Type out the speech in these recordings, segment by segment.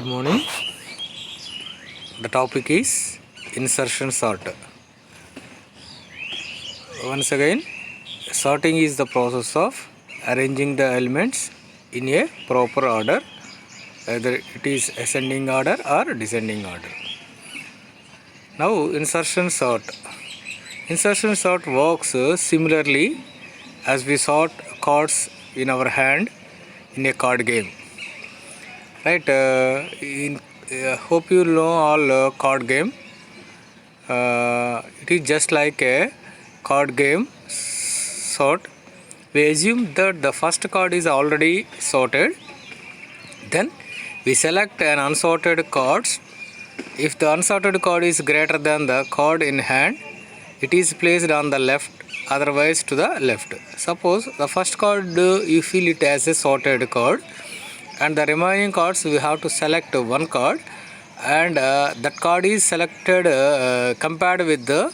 morning. The topic is insertion sort. Once again, sorting is the process of arranging the elements in a proper order, whether it is ascending order or descending order. Now, insertion sort. Insertion sort works similarly as we sort cards in our hand in a card game. Right? Hope you know all card game. It is just like a card game sort. We assume that the first card is already sorted. Then we select an unsorted cards. If the unsorted card is greater than the card in hand, it is placed on the left, otherwise to the left. Suppose the first card you feel it as a sorted card, and the remaining cards we have to select one card, and that card is selected compared with the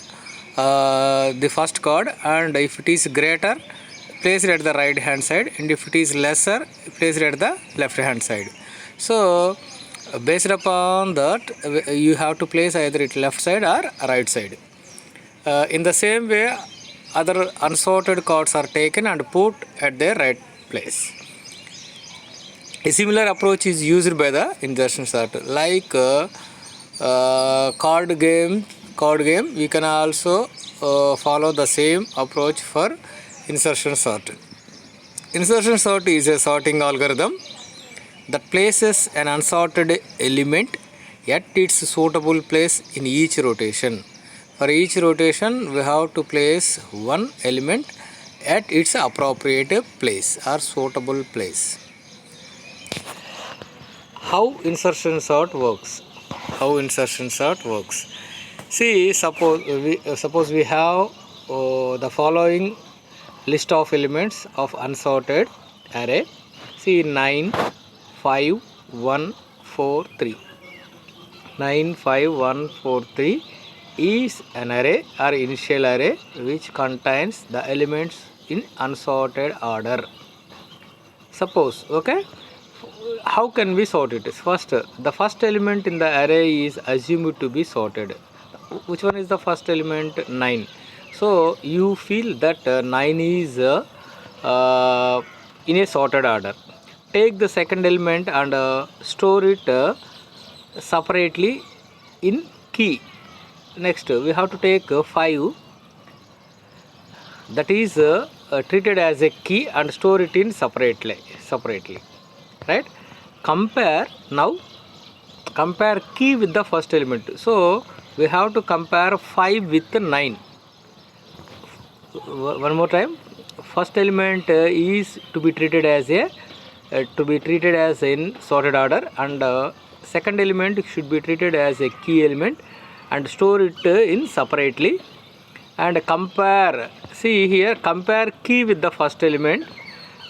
first card, and if it is greater, place it at the right hand side, and if it is lesser, place it at the left hand side. So based upon that, you have to place either it left side or right side. In the same way, other unsorted cards are taken and put at their right place. A similar approach is used by the insertion sort. Like card game, we can also follow the same approach for insertion sort. Insertion sort is a sorting algorithm that places an unsorted element at its suitable place in each rotation. For each rotation, we have to place one element at its appropriate place or suitable place. How insertion sort works? See, suppose we have the following list of elements of unsorted array. See, 9, 5, 1, 4, 3. 9, 5, 1, 4, 3 is an array or initial array which contains the elements in unsorted order. Suppose, okay, how can we sort it? First, the first element in the array is assumed to be sorted. Which one is the first element? 9. So you feel that 9 is in a sorted order. Take the second element and store it separately in key. Next, we have to take 5, that is treated as a key, and store it in separately. Right? Compare key with the first element. So we have to compare 5 with 9. One more time. First element is to be treated as in sorted order, and second element should be treated as a key element and store it in separately. And compare, see here, compare key with the first element,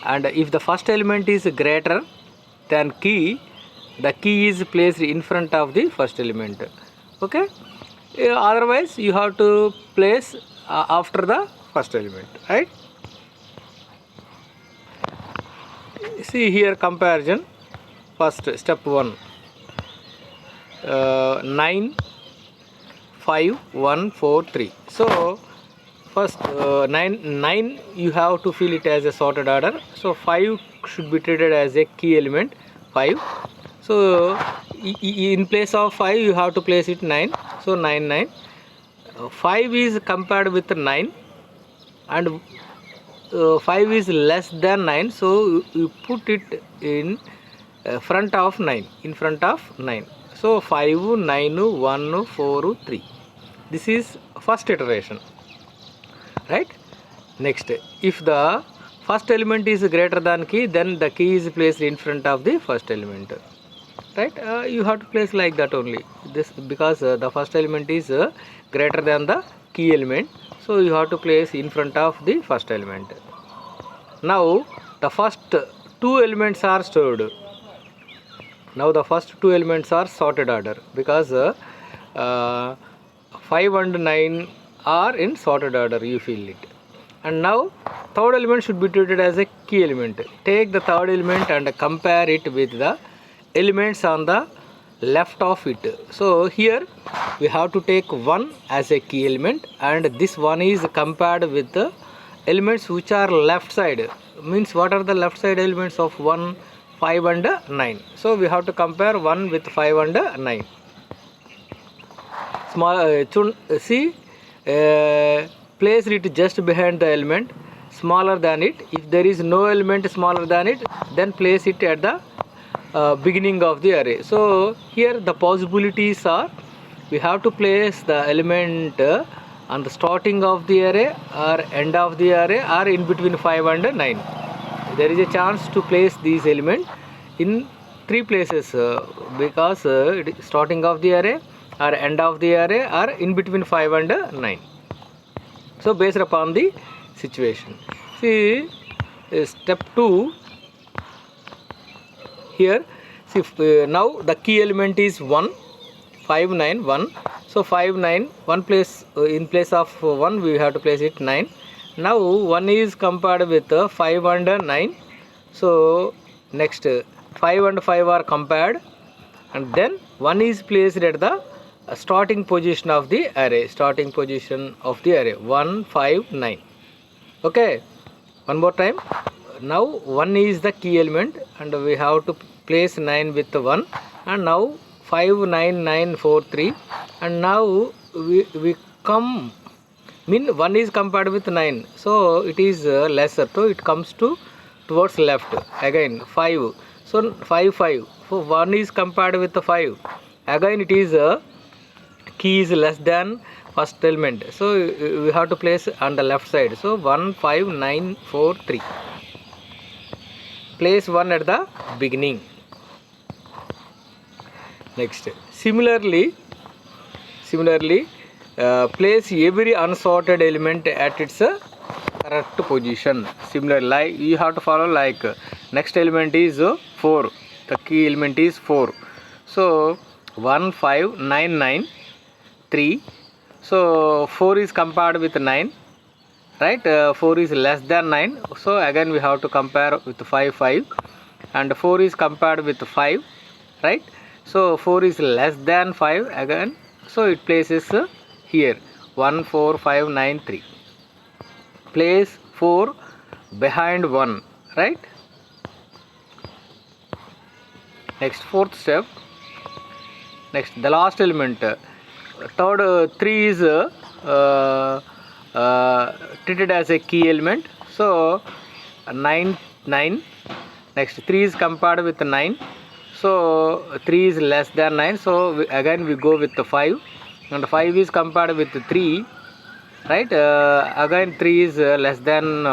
and if the first element is greater than key, the key is placed in front of the first element. Okay, otherwise you have to place after the first element, right? See here, comparison. First, step 1, 9, 5, 1, 4, 3. So first 9 you have to fill it as a sorted order. So 5 should be treated as a key element, 5. So in place of 5 you have to place it 9. So 9, 9. 5 is compared with 9, and 5 is less than 9. So you put it in front of 9. So 5, 9, 1, 4, 3. This is first iteration, right? Next, if the first element is greater than key, then the key is placed in front of the first element, right? You have to place like that only. This because the first element is greater than the key element, so you have to place in front of the first element. Now the first two elements are stored. Now the first two elements are sorted order, because 5 and 9 are in sorted order, you feel it. And now third element should be treated as a key element. Take the third element and compare it with the elements on the left of it. So here we have to take 1 as a key element, and this one is compared with the elements which are left side. Means what are the left side elements of 1, 5 and 9? So we have to compare 1 with 5 and 9. See, place it just behind the element smaller than it. If there is no element smaller than it, then place it at the beginning of the array. So here the possibilities are, we have to place the element on the starting of the array or end of the array or in between 5 and 9. There is a chance to place these elements in 3 places because starting of the array or end of the array or in between 5 and 9. So based upon the situation. See, step 2 here. See, now the key element is 1, 5, 9, 1. So 5, 9, 1 place, in place of 1 we have to place it 9. Now 1 is compared with 5 and 9. So next 5 and 5 are compared, and then 1 is placed at the starting position of the array. Starting position of the array 1, 5, 9. Okay, one more time. Now 1 is the key element and we have to place 9 with 1, and now 5, 9, 9, 4, 3, and now we come, mean 1 is compared with 9, so it is lesser, so it comes to towards left. Again 5, so 5, 5, so 1 is compared with 5, again it is key is less than first element, so we have to place on the left side. So 1, 5, 9, 4, 3, place 1 at the beginning. Next, similarly place every unsorted element at its correct position. Similarly, like you have to follow, like next element is 4, the key element is 4, so 1, 5, 9, 9, 3, so 4 is compared with 9, right? 4 is less than 9, so again we have to compare with 5, 5, and 4 is compared with 5, right? So 4 is less than 5 again, so it places here 1, 4, 5, 9, 3. Place 4 behind 1, right? Next, fourth step. Next, the last element. Third 3 is treated as a key element. So 9, 9. Next, 3 is compared with 9. So 3 is less than 9. So again we go with the 5, and 5 is compared with 3, right? Again 3 is less than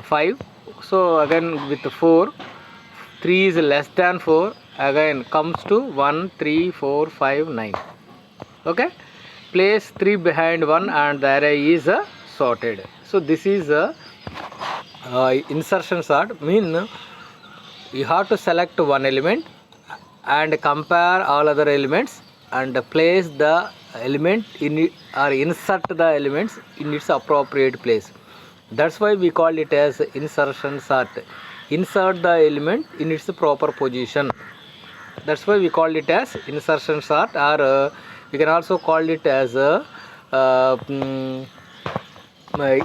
5. So again with 4, 3 is less than 4. Again comes to 1, 3, 4, 5, 9. Okay, place 3 behind 1 and the array is sorted. So this is insertion sort. Mean you have to select one element and compare all other elements and place the element in it, or insert the elements in its appropriate place. That's why we call it as insertion sort. Insert the element in its proper position. That's why we call it as insertion sort, or we can also call it as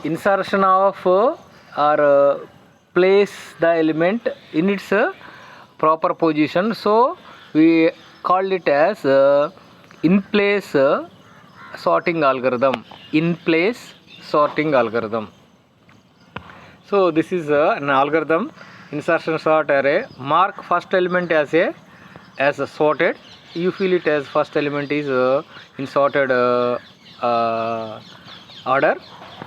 insertion of or place the element in its proper position. So we call it as in place sorting algorithm. In place sorting algorithm. So this is an algorithm, insertion sort array. Mark first element as a sorted. You feel it as first element is in sorted order,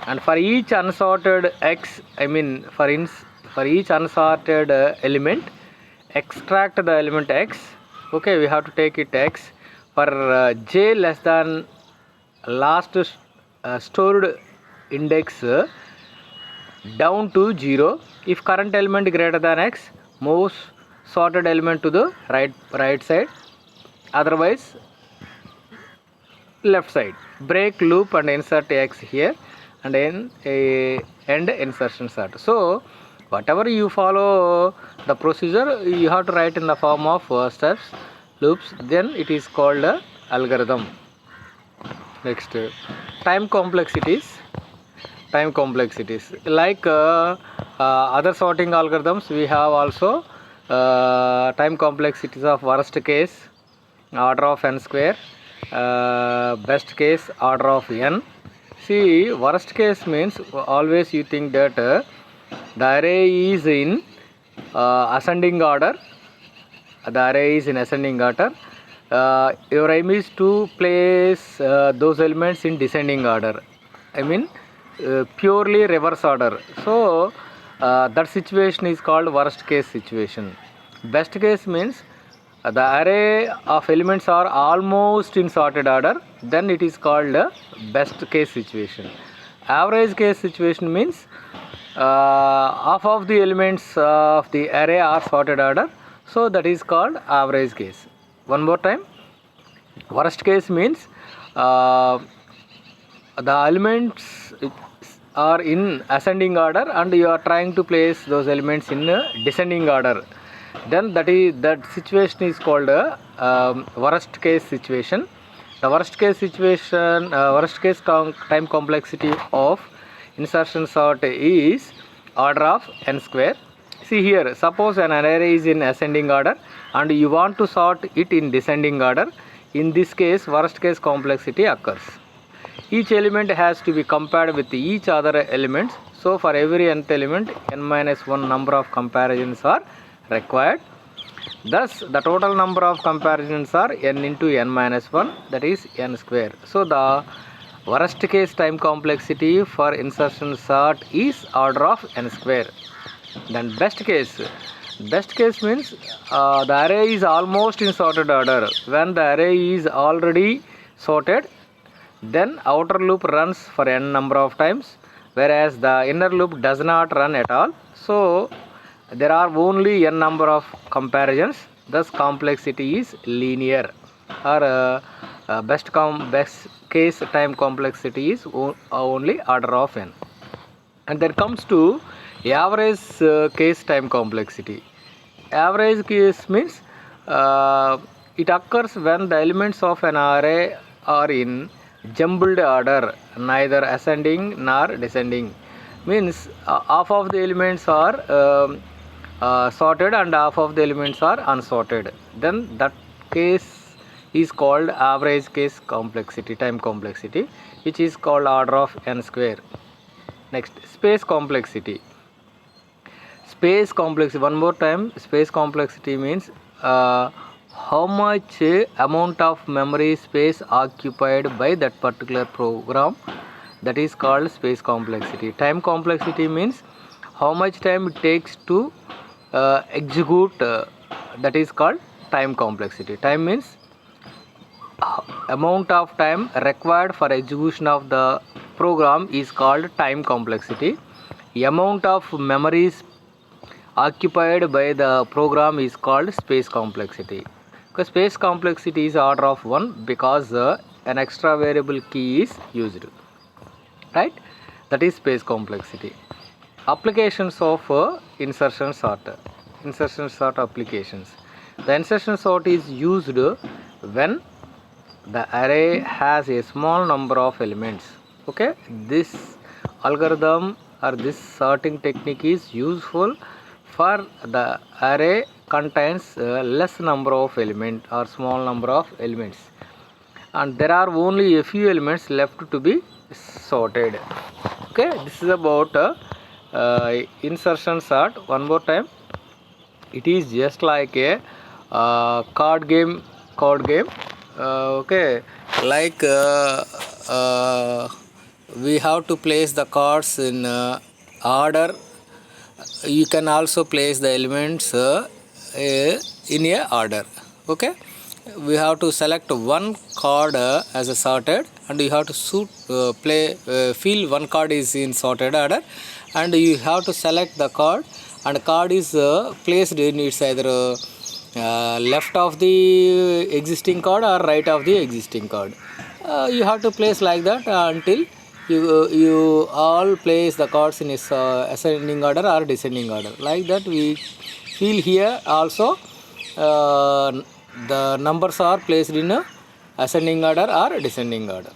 and for each unsorted x, I mean for each unsorted element, extract the element x. Okay, we have to take it x for j less than last stored index down to 0. If current element greater than x, move sorted element to the right side, otherwise left side. Break loop and insert x here, and then end insertion sort. So whatever you follow the procedure, you have to write in the form of steps. loops, then it is called a algorithm. Next, time complexities. Time complexities like other sorting algorithms, we have also time complexities of worst case order of n square, best case order of n. See, worst case means always you think that the array is in ascending order. The array is in ascending order. Your aim is to place those elements in descending order. I mean purely reverse order. So that situation is called worst case situation. Best case means the array of elements are almost in sorted order, then it is called best case situation. Average case situation means half of the elements of the array are sorted order, so that is called average case. One more time, worst case means the elements are in ascending order and you are trying to place those elements in descending order, then that situation is called worst case situation. The worst case situation, worst case time complexity of insertion sort is order of n square. See here, suppose an array is in ascending order and you want to sort it in descending order. In this case, worst case complexity occurs. Each element has to be compared with each other elements. So for every nth element, n minus 1 number of comparisons are required. Thus the total number of comparisons are n into n minus 1, that is n square. So the worst case time complexity for insertion sort is order of n square. Then best case means the array is almost in sorted order. When the array is already sorted, then outer loop runs for n number of times, whereas the inner loop does not run at all. So there are only n number of comparisons, thus complexity is linear, or best case time complexity is only order of n. And then comes to average case time complexity. Average case means it occurs when the elements of an array are in jumbled order, neither ascending nor descending. Means half of the elements are sorted and half of the elements are unsorted. Then that case is called average case complexity, time complexity, which is called order of n square. Next, space complexity. Space complexity, one more time, space complexity means how much amount of memory space occupied by that particular program, that is called space complexity. Time complexity means how much time it takes to execute, that is called time complexity. Time means amount of time required for execution of the program is called time complexity. Amount of memories occupied by the program is called space complexity. Because space complexity is order of 1 because an extra variable key is used, right? That is space complexity. Applications of insertion sort. Insertion sort applications. The insertion sort is used when the array has a small number of elements. Okay, this algorithm or this sorting technique is useful for the array contains less number of elements or small number of elements, and there are only a few elements left to be sorted. Okay, this is about insertion sort. One more time, it is just like a card game. Okay, like we have to place the cards in order. You can also place the elements in a order. Okay, we have to select one card as a sorted, and you have to feel one card is in sorted order, and you have to select the card, and card is placed in its either left of the existing card or right of the existing card. You have to place like that until you all place the cards in ascending order or descending order. Like that we feel here also the numbers are placed in a ascending order or descending order.